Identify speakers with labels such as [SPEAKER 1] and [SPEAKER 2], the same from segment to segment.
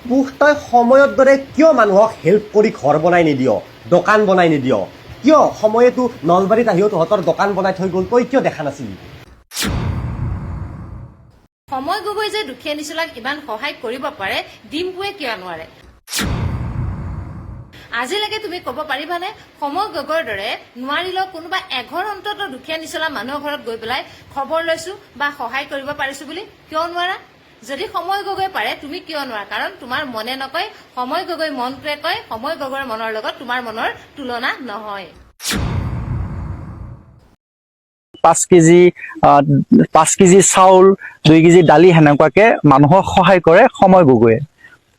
[SPEAKER 1] পুহ তই সময়ৰ দৰে কিয় মানুহক হেল্প কৰি ঘৰ বনাই নিদিয় দোকান বনাই নিদিয় কিয় সময়তো নলবাৰীত আহিও তহঁতৰ দোকান বনাই থৈ গ'ল তই কিয় দেখা নাছিলি
[SPEAKER 2] সময় গগৈ যে দুখীয়া নিচলাক ইমান সহায় কৰিব পাৰে ডিম্পুৱে কিয় নোৱাৰে আজিলৈকে তুমি ক'ব পাৰিবানে সময় গগৈৰ দৰে নোৱাৰিলেও কোনোবা এঘৰ অন্তত দুখীয়া নিচলা মানুহৰ ঘৰত গৈ পেলাই খবৰ লৈছো বা সহায় কৰিব পাৰিছো বুলি কিয় নোৱাৰা যদি সময় গগৈ পাৰে তুমি কিয় নোৱাৰা কাৰণ তোমাৰ মনে নকয় সময় গগৈ মনটোৱে কয় সময় গগৈৰ মনৰ লগত তোমাৰ মনৰ তুলনা নহয়
[SPEAKER 3] 5 কেজি চাউল 2 কেজি দালি হেনেকুৱাকে মানুহক সহায় কৰে সময় গগৈয়ে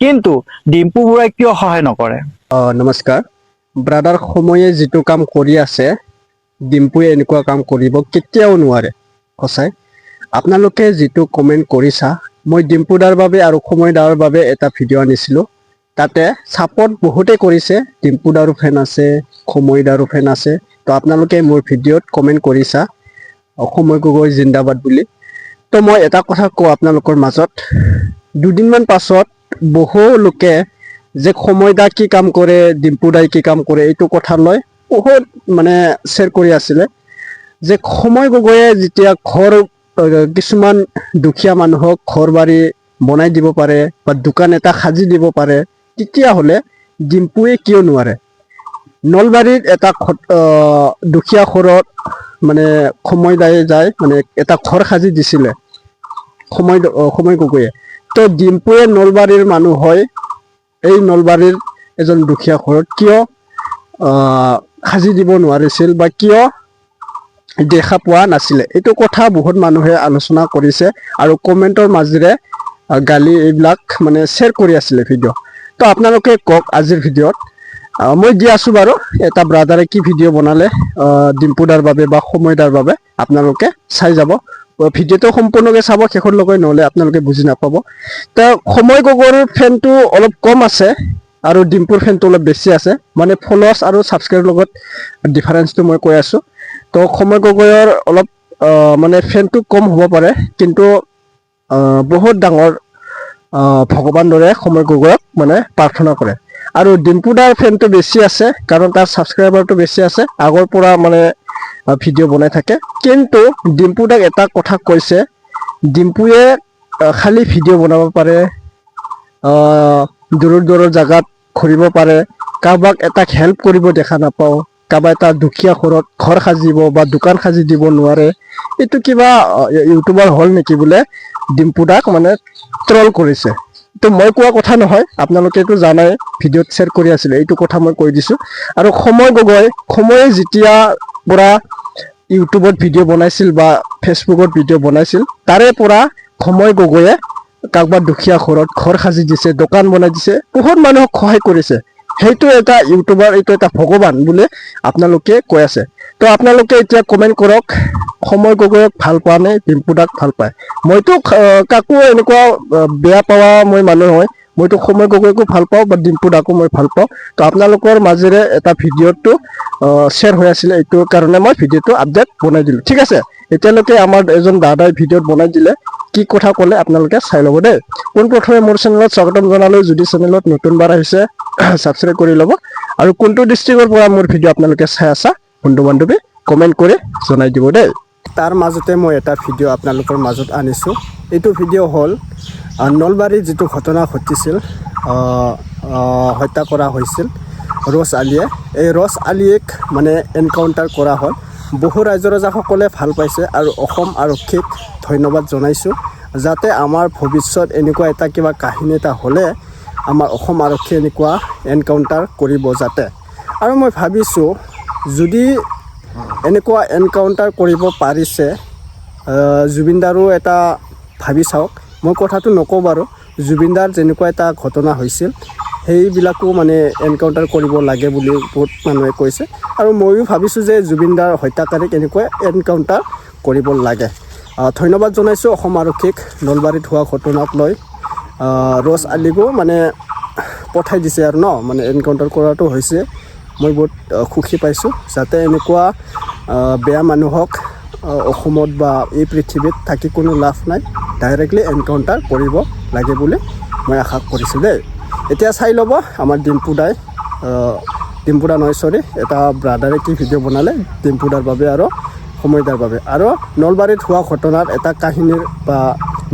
[SPEAKER 3] কিন্তু ডিম্পু বৰুৱাই কিয় সহায় নকৰে
[SPEAKER 4] নমস্কাৰ ব্ৰাদাৰ সময়ে যিটো কাম কৰি আছে ডিম্পুৱে এনেকুৱা কাম কৰিব কেতিয়াও নোৱাৰে সঁচাই আপোনালোকে যিটো কমেন্ট কৰিছা মই ডিম্পুদাৰ বাবে আৰু সময়দাৰ বাবে এটা ভিডিঅ' আনিছিলোঁ তাতে সাপোৰ্ট বহুতে কৰিছে ডিম্পুদাৰো ফেন আছে সময়দাৰো ফেন আছে তো আপোনালোকে মোৰ ভিডিঅ'ত কমেন্ট কৰিছা সময় গগৈ জিন্দাবাদ বুলি তো মই এটা কথা কওঁ আপোনালোকৰ মাজত দুদিনমান পাছত বহু লোকে যে সময়দা কি কাম কৰে ডিম্পুদাই কি কাম কৰে এইটো কথা লৈ বহুত মানে শ্বেয়াৰ কৰি আছিলে যে সময় গগৈয়ে যেতিয়া ঘৰ কিছুমান দুখীয়া মানুহক ঘৰ বাৰী বনাই দিব পাৰে বা দোকান এটা সাজি দিব পাৰে তেতিয়াহ'লে ডিম্পুৱে কিয় নোৱাৰে নলবাৰীত এটা দুখীয়া ঘৰত মানে সময়দায়ে যায় মানে এটা ঘৰ সাজি দিছিলে সময় গগৈয়ে তো ডিম্পুৱে নলবাৰীৰ মানুহ হয় এই নলবাৰীৰ এজন দুখীয়া ঘৰত কিয় সাজি দিব নোৱাৰিছিল বা কিয় দেখা পোৱা নাছিলে এইটো কথা বহুত মানুহে আলোচনা কৰিছে আৰু কমেন্টৰ মাজেৰে গালি এইবিলাক মানে শ্বেয়াৰ কৰি আছিলে ভিডিঅ' তো আপোনালোকে কওক আজিৰ ভিডিঅ'ত মই দি আছো বাৰু এটা ব্ৰাদাৰে কি ভিডিঅ' বনালে ডিম্পুদাৰ বাবে বা সময়দাৰ বাবে আপোনালোকে চাই যাব ভিডিঅ'টো সম্পূৰ্ণকৈ চাব শেষলৈকে নহ'লে আপোনালোকে বুজি নাপাব তো সময় গগৈৰ ফেনটো অলপ কম আছে আৰু ডিম্পুৰ ফেনটো অলপ বেছি আছে মানে ফলোৱাৰ্ছ আৰু ছাবস্ক্ৰাইবৰ লগত ডিফাৰেন্সটো মই কৈ আছো তো সময় গগৈৰ অলপ মানে ফেনটো কম হ'ব পাৰে কিন্তু বহুত ডাঙৰ ভগৱান দৰে সময় গগৈক মানে প্ৰাৰ্থনা কৰে আৰু ডিম্পুদাৰ ফেনটো বেছি আছে কাৰণ তাৰ ছাবস্ক্ৰাইবাৰটো বেছি আছে আগৰ পৰা মানে ভিডিঅ' বনাই থাকে কিন্তু ডিম্পুদাক এটা কথা কৈছে ডিম্পুৱে খালি ভিডিঅ' বনাব পাৰে দূৰৰ জাগাত ঘূৰিব পাৰে কাৰোবাক এটা হেল্প কৰিব দেখা নাপাওঁ কাৰোবাৰ এটা দুখীয়া ঘৰত ঘৰ সাজিব বা দোকান সাজি দিব নোৱাৰে এইটো কিবা ইউটিউবাৰ হ'ল নেকি বোলে ডিম্পুদাক মানে ট্ৰল কৰিছে তো মই কোৱা কথা নহয় আপোনালোকে এইটো জানাই ভিডিঅ'ত শ্বেয়াৰ কৰি আছিলে এইটো কথা মই কৈ দিছোঁ আৰু সময় গগৈ সময়ে যেতিয়া পৰা ইউটিউবত ভিডিঅ' বনাইছিল বা ফেচবুকত ভিডিঅ' বনাইছিল তাৰে পৰা সময় গগৈয়ে কাৰোবাৰ দুখীয়া ঘৰত ঘৰ সাজি দিছে দোকান বনাই দিছে বহুত মানুহক সহায় কৰিছে সেইটো এটা ইউটিউবাৰ এইটো এটা ভগৱান বুলি আপোনালোকে কৈ আছে তো আপোনালোকে এতিয়া কমেন্ট কৰক সময় গগৈক ভাল পোৱা নে ডিম্পুদাক ভাল পায় মইতো কাকো এনেকুৱা বেয়া পোৱা মই মানুহ হয় মইতো সময় গগৈকো ভাল পাওঁ বা ডিম্পুদাকো মই ভাল পাওঁ তো আপোনালোকৰ মাজেৰে এটা ভিডিঅ'টো শ্বেয়াৰ হৈ আছিলে এইটো কাৰণে মই ভিডিঅ'টো আপডেট বনাই দিলোঁ ঠিক আছে এতিয়ালৈকে আমাৰ এজন দাদাই ভিডিঅ'ত বনাই দিলে কি কথা ক'লে আপোনালোকে চাই ল'ব দেই পোনপ্ৰথমে মোৰ চেনেলত স্বাগতম জনালোঁ যদি চেনেলত নতুনবাৰ আহিছে ছাবস্ক্ৰাইব কৰি ল'ব আৰু কোনটো ডিষ্ট্ৰিক্টৰ পৰা মোৰ ভিডিঅ' আপোনালোকে চাই আছা বন্ধু বান্ধৱী কমেণ্ট কৰি জনাই দিব দেই তাৰ মাজতে মই এটা ভিডিঅ' আপোনালোকৰ মাজত আনিছোঁ এইটো ভিডিঅ' হ'ল নলবাৰীত যিটো ঘটনা ঘটিছিল হত্যা কৰা হৈছিল ৰছ আলীয়ে এই ৰছ আলীক মানে এনকাউণ্টাৰ কৰা হ'ল বহু ৰাইজৰ ৰজাসকলে ভাল পাইছে আৰু অসম আৰক্ষীক ধন্যবাদ জনাইছোঁ যাতে আমাৰ ভৱিষ্যত এনেকুৱা এটা কিবা কাহিনী এটা হ'লে আমাৰ অসম আৰক্ষীয়ে এনেকুৱা এনকাউণ্টাৰ কৰিব যাতে আৰু মই ভাবিছোঁ যদি এনেকুৱা এনকাউণ্টাৰ কৰিব পাৰিছে জুবিনদাৰো এটা ভাবি চাওক মই কথাটো নকওঁ বাৰু জুবিনদাৰ যেনেকুৱা এটা ঘটনা হৈছিল সেইবিলাকো মানে এনকাউণ্টাৰ কৰিব লাগে বুলি বহুত মানুহে কৈছে আৰু ময়ো ভাবিছোঁ যে জুবিনদাৰ হত্যাকাৰীক এনেকুৱা এনকাউণ্টাৰ কৰিব লাগে ধন্যবাদ জনাইছোঁ অসম আৰক্ষীক নলবাৰীত হোৱা ঘটনাক লৈ ৰছ আলীকো মানে পঠাই দিছে আৰু মানে এনকাউণ্টাৰ কৰাটো হৈছে মই বহুত সুখী পাইছোঁ যাতে এনেকুৱা বেয়া মানুহক অসমত বা এই পৃথিৱীত থাকি কোনো লাভ নাই ডাইৰেক্টলি এনকাউণ্টাৰ কৰিব লাগে বুলি মই আশা কৰিছোঁ দেই এতিয়া চাই ল'ব আমাৰ ডিম্পুদা নহয় চৰি এটা ব্ৰাদাৰে কি ভিডিঅ' বনালে ডিম্পুদাৰ বাবে আৰু সময়দাৰ বাবে আৰু নলবাৰীত হোৱা ঘটনাৰ এটা কাহিনীৰ বা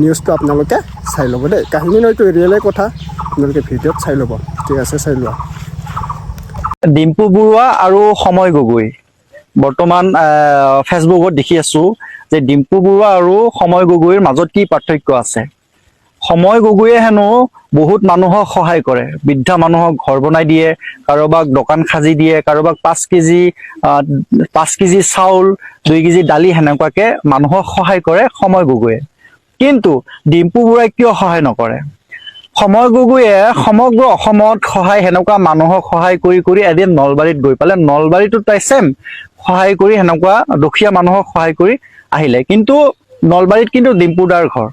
[SPEAKER 4] নিউজটো আপোনালোকে চাই ল'ব দেই কাহিনী নহয়তো ৰিয়েলে কথা আপোনালোকে ভিডিঅ'ত চাই ল'ব ঠিক আছে চাই লোৱা
[SPEAKER 3] ডিম্পু বৰুৱা আৰু সময় গগৈ বৰ্তমান ফেচবুকত দেখি আছো যে ডিম্পু বৰুৱা আৰু সময় গগৈৰ মাজত কি পাৰ্থক্য আছে সময় গগৈয়ে হেনো বহুত মানুহক সহায় কৰে বৃদ্ধা মানুহক ঘৰ বনাই দিয়ে কাৰোবাক দোকান সাজি দিয়ে কাৰোবাক 5 কেজি চাউল 2 কেজি দালি হেনেকুৱাকে মানুহক সহায় কৰে সময় গগৈয়ে কিন্তু ডিম্পু বৰুৱাই কিয় সহায় নকৰে সময় গগৈয়ে সমগ্ৰ অসমত সহায় হেনেকুৱা মানুহক সহায় কৰি এদিন নলবাৰীত গৈ পালে নলবাৰীতো তাই সেম সহায় কৰি হেনেকুৱা দুখীয়া মানুহক সহায় কৰি আহিলে কিন্তু নলবাৰীত কিন্তু ডিম্পুদাৰ ঘৰ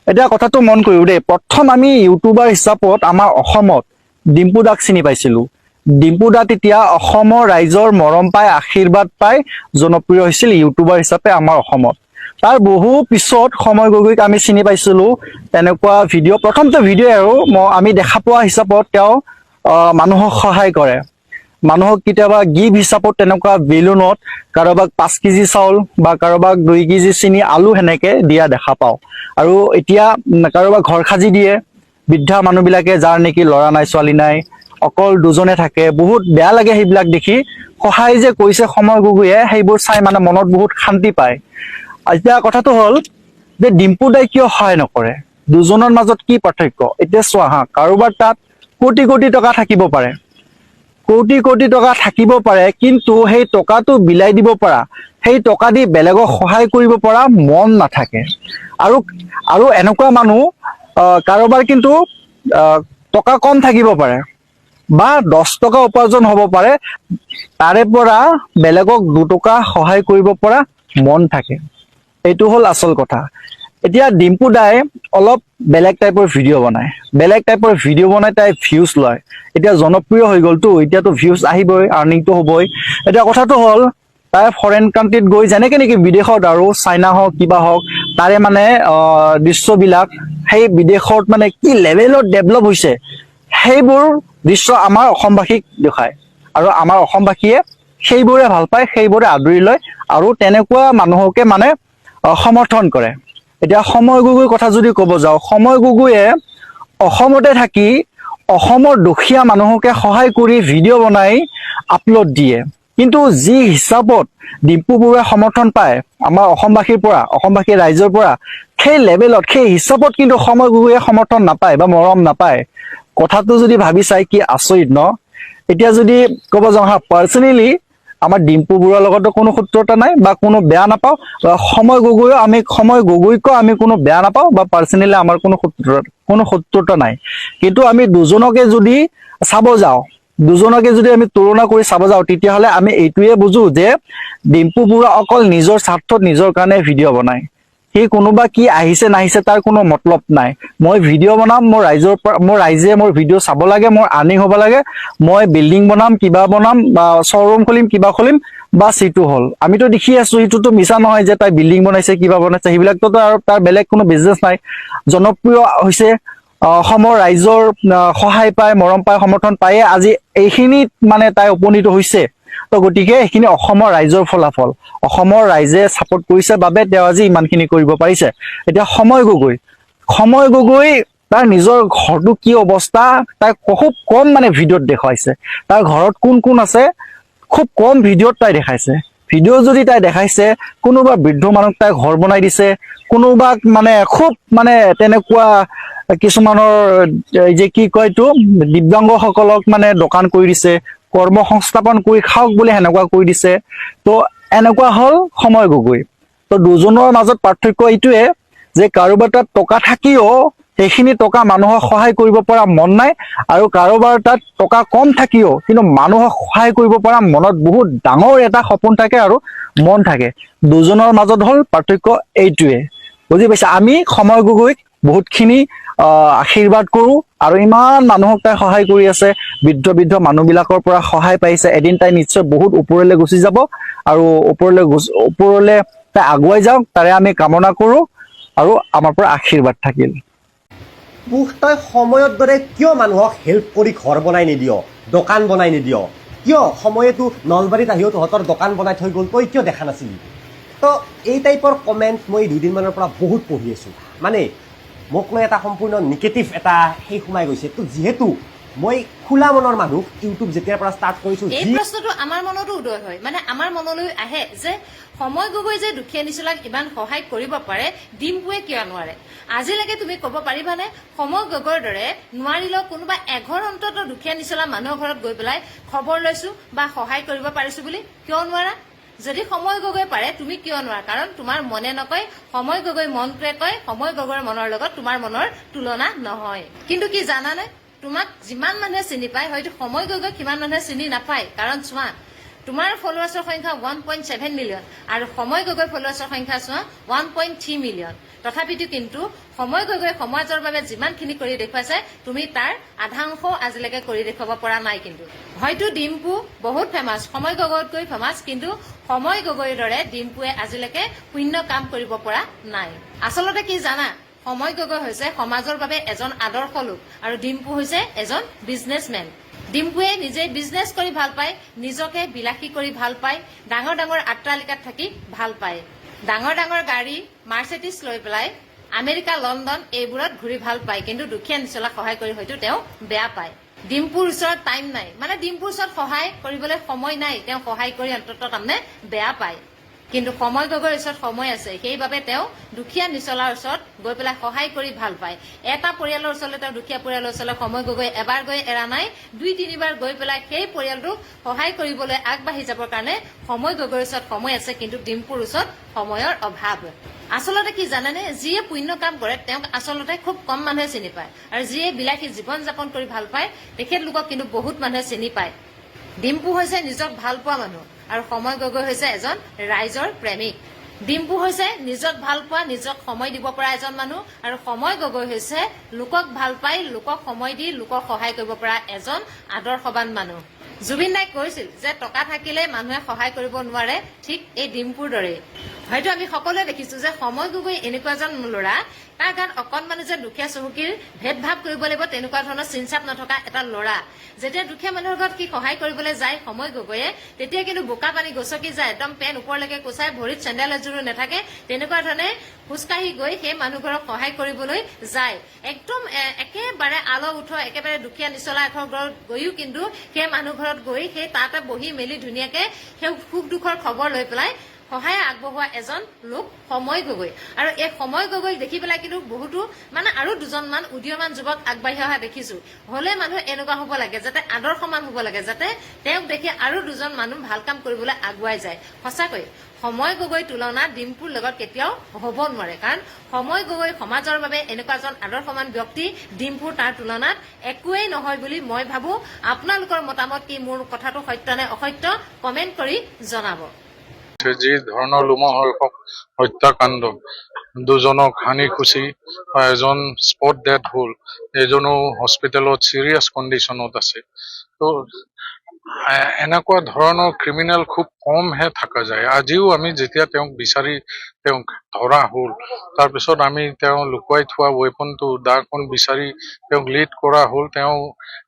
[SPEAKER 3] এতিয়া কথাটো মন কৰিও দেই প্ৰথম আমি ইউটিউবাৰ হিচাপত আমাৰ অসমত ডিম্পুদাক চিনি পাইছিলো ডিম্পুদা তেতিয়া অসমৰ ৰাইজৰ মৰম পাই আশীৰ্বাদ পাই জনপ্ৰিয় হৈছিল ইউটিউবাৰ হিচাপে আমাৰ অসমত তাৰ বহু পিছত সময় গগৈক আমি চিনি পাইছিলো তেনেকুৱা ভিডিঅ' প্ৰথমটো ভিডিঅ' আৰু আমি দেখা পোৱা হিচাপত তেওঁ মানুহক সহায় কৰে মানুহক কেতিয়াবা গিফ্ট হিচাপত তেনেকুৱা বেলুনত কাৰোবাক 5 কেজি চাউল বা কাৰোবাক 2 কেজি চেনি আলু হেনেকে দিয়া দেখা পাওঁ আৰু এতিয়া কাৰোবাক ঘৰ সাজি দিয়ে বৃদ্ধা মানুহবিলাকে যাৰ নেকি ল'ৰা নাই ছোৱালী নাই অকল দুজনে থাকে বহুত বেয়া লাগে সেইবিলাক দেখি সহায় যে কৰিছে সময় গগৈয়ে সেইবোৰ চাই মানে মনত বহুত শান্তি পায় এতিয়া কথাটো হ'ল যে ডিম্পুদাই কিয় সহায় নকৰে দুজনৰ মাজত কি পাৰ্থক্য এতিয়া চোৱা হা কাৰোবাৰ তাত কোটি টকা থাকিব পাৰে কোটি টকা থাকিব পাৰে কিন্তু সেই টকাটো বিলাই দিব পৰা সেই টকা দি বেলেগক সহায় কৰিব পৰা মন নাথাকে আৰু এনেকুৱা মানুহ কাৰোবাৰ কিন্তু টকা কম থাকিব পাৰে বা 10 টকা উপাৰ্জন হ'ব পাৰে তাৰে পৰা বেলেগক 2 টকা সহায় কৰিব পৰা মন থাকে এইটো হ'ল আচল কথা এতিয়া ডিম্পুদাই অলপ বেলেগ টাইপৰ ভিডিঅ' বনায় তাই ভিউজ লয় এতিয়া জনপ্ৰিয় হৈ গ'লতো এতিয়াতো ভিউজ আহিবই আৰ্নিংটো হ'বই এতিয়া কথাটো হ'ল তাই ফৰেন কাণ্ট্ৰিত গৈ যেনেকে নেকি বিদেশত আৰু চাইনা হওক কিবা হওক তাৰে মানে দৃশ্যবিলাক সেই বিদেশত মানে কি লেভেলত ডেভেলপ হৈছে সেইবোৰ দৃশ্য আমাৰ অসমবাসীক দেখায় আৰু আমাৰ অসমবাসীয়ে সেইবোৰে ভাল পায় সেইবোৰে আদৰি লয় আৰু তেনেকুৱা মানুহকে মানে সমৰ্থন কৰে এতিয়া সময় গগৈৰ কথা যদি ক'ব যাওঁ সময় গগৈয়ে অসমতে থাকি অসমৰ দুখীয়া মানুহকে সহায় কৰি ভিডিঅ' বনাই আপলোড দিয়ে কিন্তু যি হিচাপত ডিম্পু বৰুৱাই সমৰ্থন পায় আমাৰ অসমবাসী ৰাইজৰ পৰা সেই লেভেলত সেই হিচাপত কিন্তু সময় গগৈয়ে সমৰ্থন নাপায় বা মৰম নাপায় কথাটো যদি ভাবি চাই কি আচৰিত ন এতিয়া যদি ক'ব যাওঁ হা পাৰ্চনেলি আমাৰ ডিম্পু বৰুৱাৰ লগতো কোনো শত্ৰুতা নাই বা কোনো বেয়া নাপাওঁ সময় গগৈকো আমি কোনো বেয়া নাপাওঁ বা পাৰ্চনেলি আমাৰ কোনো শত্ৰুতা নাই কিন্তু আমি দুজনকে যদি আমি তুলনা কৰি চাব যাওঁ তেতিয়াহ'লে আমি এইটোৱে বুজো যে ডিম্পু বৰুৱা অকল নিজৰ স্বাৰ্থত নিজৰ কাৰণে ভিডিঅ' বনায় সি কোনোবা কি আহিছে নাহিছে তাৰ কোনো মতলব নাই মই ভিডিঅ' বনাম মোৰ ৰাইজে মোৰ ভিডিঅ' চাব লাগে মোৰ আৰ্নিং হ'ব লাগে মই বিল্ডিং বনাম কিবা বনাম বা শ্ব'ৰুম খুলিম কিবা খুলিম বা সিটো হ'ল আমিতো দেখি আছো এইটোতো মিছা নহয় যে তাই বিল্ডিং বনাইছে কিবা বনাইছে সেইবিলাকতো তাৰ বেলেগ কোনো বিজনেছ নাই জনপ্ৰিয় হৈছে অসমৰ ৰাইজৰ সহায় পায় মৰম পায় সমৰ্থন পায়ে আজি এইখিনিত মানে তাই উপনীত হৈছে তো গতিকে এইখিনি অসমৰ ৰাইজৰ ফলাফল অসমৰ ৰাইজে ছাপোৰ্ট কৰিছে বাবে তেওঁ আজি ইমানখিনি কৰিব পাৰিছে এতিয়া সময় গগৈ তাৰ নিজৰ ঘৰটো কি অৱস্থা তাই খুব কম মানে ভিডিঅ'ত দেখুৱাইছে তাৰ ঘৰত কোন আছে খুব কম ভিডিঅ'ত তাই দেখাইছে ভিডিঅ' যদি তাই দেখাইছে কোনোবা বৃদ্ধ মানুহক তাই ঘৰ বনাই দিছে কোনোবাক মানে খুব মানে তেনেকুৱা কিছুমানৰ এই যে কি কয় এইটো দিব্যাংগসকলক মানে দোকান কৰি দিছে কৰ্ম সংস্থাপন কৰি খাওক বুলি হেনেকুৱা কৰি দিছে তো এনেকুৱা হ'ল সময় গগৈ তো দুজনৰ মাজত পাৰ্থক্য এইটোৱে যে কাৰোবাৰ তাত টকা থাকিও সেইখিনি টকা মানুহক সহায় কৰিব পৰা মন নাই আৰু কাৰোবাৰ তাত টকা কম থাকিও কিন্তু মানুহক সহায় কৰিব পৰা মনত বহুত ডাঙৰ এটা সপোন থাকে আৰু মন থাকে দুজনৰ মাজত হ'ল পাৰ্থক্য এইটোৱে বুজি পাইছা আমি সময় গগৈক বহুতখিনি আশীৰ্বাদ কৰো আৰু ইমান মানুহক তাই সহায় কৰি আছে বৃদ্ধ মানুহবিলাকৰ পৰা সহায় পাইছে এদিন তাই নিশ্চয় বহুত ওপৰলৈ গুচি যাব আৰু ওপৰলৈ তাই আগুৱাই যাওক তাৰে আমি কামনা কৰো আৰু আমাৰ পৰা আশীৰ্বাদ থাকিল
[SPEAKER 1] পুহ তই সময়ৰ দৰে কিয় মানুহক হেল্প কৰি ঘৰ বনাই নিদিয় দোকান বনাই নিদিয় কিয় সময়েতো নলবাৰীত আহিও তহঁতৰ দোকান বনাই থৈ গ'ল তই কিয় দেখা নাছিলি তো এই টাইপৰ কমেণ্ট মই দুদিনমানৰ পৰা বহুত পঢ়ি আছোঁ মানে মোক লৈ এটা সম্পূৰ্ণ নিগেটিভ এটা সেই সোমাই গৈছে তো যিহেতু মই খোলা মনৰ মানুহ ইউটিউব যেতিয়াৰ পৰা ষ্টাৰ্ট কৰিছোঁ
[SPEAKER 2] এই প্ৰশ্নটো আমাৰ মনতো উদয় হয় মানে আমাৰ মনলৈ আহে যে সময় গগৈ যে দুখীয়া নিচলাক ইমান সহায় কৰিব পাৰে ডিম্পুৱে কিয় নোৱাৰে আজিলৈকে তুমি ক'ব পাৰিবানে সময় গগৈৰ দৰে নোৱাৰিলেও কোনোবা এঘৰ অন্তত দুখীয়া নিচলা মানুহৰ ঘৰত গৈ পেলাই খবৰ লৈছো বা সহায় কৰিব পাৰিছো বুলি কিয় নোৱাৰা যদি সময় গগৈ পাৰে তুমি কিয় নোৱাৰা কাৰণ তোমাৰ মনে নকয় সময় গগৈ মনটোৱে কয় সময় গগৈৰ মনৰ লগত তোমাৰ মনৰ তুলনা নহয় কিন্তু কি জানানে তোমাক যিমান মানুহে চিনি পায় হয়তো সময় গগৈ কিমান মানুহে চিনি নাপায় কাৰণ চোৱা তোমাৰ ফলোৱাৰ্ছৰ সংখ্যা 1.7 মিলিয়ন আৰু সময় গগৈ ফলোৱাৰ্ছৰ সংখ্যা চোৱা 1.3 মিলিয়ন তথাপিতো কিন্তু সময় গগৈ সমাজৰ বাবে যিমানখিনি কৰি দেখুৱাইছে তুমি তাৰ আধাংশ আজিলৈকে কৰি দেখুৱাব পৰা নাই কিন্তু হয়তো ডিম্পু বহুত ফেমাছ সময় গগৈতকৈ ফেমাছ কিন্তু সময় গগৈৰ দৰে ডিম্পুৱে আজিলৈকে পুণ্য কাম কৰিব পৰা নাই আচলতে কি জানা সময় গগৈ হৈছে সমাজৰ বাবে এজন আদৰ্শ লোক আৰু ডিম্পু হৈছে এজন বিজনেছমেন ডিম্পুৱে নিজে বিজনেছ কৰি ভাল পায় নিজকে বিলাসী কৰি ভাল পায় ডাঙৰ ডাঙৰ আট্টালিকাত থাকি ভাল পায় ডাঙৰ ডাঙৰ গাড়ী মাৰ্চেডিছ লৈ পেলাই আমেৰিকা লণ্ডন এইবোৰত ঘূৰি ভাল পায় কিন্তু দুখীয়া নিচলাক সহায় কৰি হয়তো তেওঁ বেয়া পায় ডিম্পুৰ ওচৰত টাইম নাই মানে ডিম্পুৰ ওচৰত সহায় কৰিবলৈ সময় নাই তেওঁ সহায় কৰি অন্তত তাৰমানে বেয়া পায় কিন্তু সময় গগৈৰ ওচৰত সময় আছে সেইবাবে তেওঁ দুখীয়া নিচলাৰ ওচৰত গৈ পেলাই সহায় কৰি ভাল পায় এটা পৰিয়ালৰ ওচৰলৈ তেওঁ দুখীয়া পৰিয়ালৰ ওচৰলৈ সময় গগৈ এবাৰ গৈ এৰা নাই 2-3 বাৰ গৈ পেলাই সেই পৰিয়ালটোক সহায় কৰিবলৈ আগবাঢ়ি যাবৰ কাৰণে সময় গগৈৰ ওচৰত সময় আছে কিন্তু ডিম্পুৰ ওচৰত সময়ৰ অভাৱ আচলতে কি জানেনে যিয়ে পুণ্য কাম কৰে তেওঁক আচলতে খুব কম মানুহে চিনি পায় আৰু যিয়ে বিলাসী জীৱন যাপন কৰি ভাল পায় তেখেতলোকক কিন্তু বহুত মানুহে চিনি পায় ডিম্পু হৈছে নিজক ভাল পোৱা মানুহ আৰু সময় গগৈ হৈছে এজন ৰাইজৰ প্ৰেমিক ডিম্পু হৈছে নিজক ভাল পোৱা নিজক সময় দিব পৰা এজন মানুহ আৰু সময় গগৈ হৈছে লোকক ভাল পাই লোকক সময় দি লোকক সহায় কৰিব পৰা এজন আদৰ্শৱান মানুহ জুবিন দাই কৈছিল যে টকা থাকিলে মানুহে সহায় কৰিব নোৱাৰে ঠিক এই ডিম্পুৰ দৰে হয়তো আমি সকলোৱে দেখিছো যে সময় গগৈ এনেকুৱা এজন ল'ৰা তাৰ গাত অকণমানে যে দুখীয়া চহকীৰ ভেদভাৱ কৰিব লাগিব তেনেকুৱা ধৰণৰ চিনচাপ নথকা এটা ল'ৰা যেতিয়া দুখীয়া মানুহৰ ঘৰত কি সহায় কৰিবলৈ যায় সময় গগৈয়ে তেতিয়া কিন্তু বোকা পানী গছকি যায় একদম পেন ওপৰলৈকে কোচাই ভৰিত চেণ্ডেল এযোৰো নাথাকে তেনেকুৱা ধৰণে খোজকাঢ়ি গৈ সেই মানুহ ঘৰক সহায় কৰিবলৈ যায় একদম একেবাৰে আলো উঠ একেবাৰে দুখীয়া নিচলা এঘৰ ঘৰত গৈও কিন্তু সেই মানুহ ঘৰত গৈ সেই তাতে বহি মেলি ধুনীয়াকে সেই সুখ দুখৰ খবৰ লৈ পেলাই সহায় আগবঢ়োৱা এজন লোক সময় গগৈ আৰু এই সময় গগৈক দেখি পেলাই কিন্তু বহুতো মানে আৰু দুজনমান উদীয়মান যুৱক আগবাঢ়ি অহা দেখিছো হলে মানুহ এনেকুৱা হ'ব লাগে যাতে আদৰ্শমান হ'ব লাগে যাতে তেওঁক দেখি আৰু দুজন মানুহ ভাল কাম কৰিবলৈ আগুৱাই যায় সঁচাকৈ সময় গগৈ তুলনা ডিম্পুৰ লগত কেতিয়াও হ'ব নোৱাৰে কাৰণ সময় গগৈ সমাজৰ বাবে এনেকুৱা এজন আদৰ্শমান ব্যক্তি ডিম্পুৰ তাৰ তুলনাত একোৱেই নহয় বুলি মই ভাবো আপোনালোকৰ মতামত কি মোৰ কথাটো সত্য নে অসত্য কমেণ্ট কৰি জনাব
[SPEAKER 5] যি ধৰণৰ লোমহৰ্ষক হত্যাকাণ্ড দুজনক হানি খুচি এজন স্পট ডেথ হ'ল এজনো হস্পিটেলত চিৰিয়াছ কণ্ডিশ্যনত আছে তো এনেকুৱা ধৰণৰ ক্ৰিমিনেল খুব কমহে থকা যায় আজিও আমি যেতিয়া তেওঁক বিচাৰি তেওঁক ধৰা হ'ল তাৰপিছত আমি তেওঁ লুকুৱাই থোৱা ৱেপনটো দাখন বিচাৰি তেওঁক লিড কৰা হ'ল তেওঁ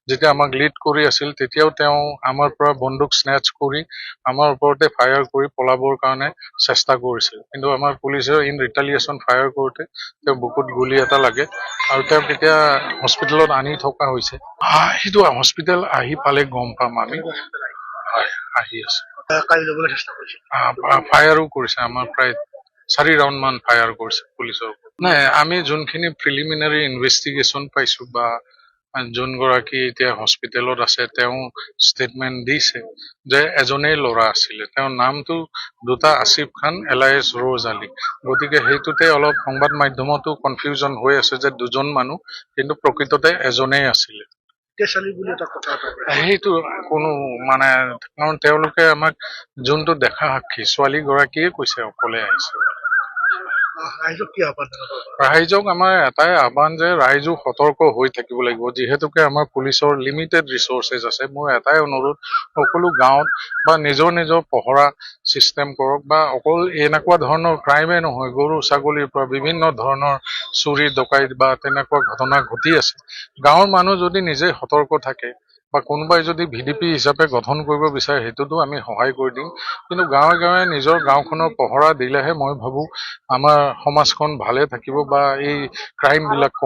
[SPEAKER 5] যেতিয়া আমাক লিড কৰি আছিল তেতিয়াও তেওঁ আমাৰ পৰা বন্দুক স্নেচ কৰি আমাৰ ওপৰতে ফায়াৰ কৰি পলাবৰ কাৰণে চেষ্টা কৰিছিল কিন্তু আমাৰ পুলিচে ইন ৰিটালিয়েশ্যন ফায়াৰ কৰোঁতে তেওঁ বুকুত গুলি এটা লাগে আৰু তেওঁক এতিয়া হস্পিটেলত আনি থকা হৈছে সেইটো হস্পিটেল আহি পালে গম পাম আমি আহি আছে ফায়াৰো কৰিছে আমাৰ প্ৰায় 4 ৰাউণ্ড মান ফায়াৰ কৰিছে পুলিচৰ নাই আমি যোনখিনি প্ৰিলিমিনাৰী ইনভেষ্টিগেশ্যন পাইছো বা যোনগৰাকী এতিয়া হস্পিটেলত আছে তেওঁ ষ্টেটমেণ্ট দিছে যে এজনেই ল'ৰা আছিলে তেওঁৰ নামটো দুটা আসিফ খান এলাইছ ৰ'জ আলী গতিকে সেইটোতে অলপ সংবাদ মাধ্যমতো কনফিউজন হৈ আছে যে দুজন মানুহ কিন্তু প্ৰকৃততে এজনেই আছিলে সেইটো কোনো মানে কাৰণ তেওঁলোকে আমাক যোনটো দেখা সাক্ষী ছোৱালীগৰাকীয়ে কৈছে অকলে আহিছে ৰাইজক আমাৰ এটাই আহ্বান যে ৰাইজো সতৰ্ক হৈ থাকিব লাগিব, যিহেতুকে আমাৰ পুলিচৰ লিমিটেড ৰিচোৰ্চেছ আছে। মোৰ এটাই অনুৰোধ, সকলো গাঁৱত বা নিজৰ নিজৰ পহৰা চিষ্টেম কৰক, বা অকল এনেকুৱা ধৰণৰ ক্ৰাইমে নহয়, গৰু ছাগলীৰ পৰা বিভিন্ন ধৰণৰ চুৰি ডকাইত বা তেনেকুৱা ঘটনা ঘটি আছে। গাঁৱৰ মানুহ যদি নিজে সতৰ্ক থাকে বা কোনোবাই যদি VDP হিচাপে গঠন কৰিব বিচাৰে, সেইটোতো আমি সহায় কৰি দিম। কিন্তু গাঁৱে গাঁৱে নিজৰ গাঁওখনৰ পহৰা দিলেহে মই ভাবোঁ আমাৰ সমাজখন ভালে থাকিব বা এই ক্ৰাইমবিলাক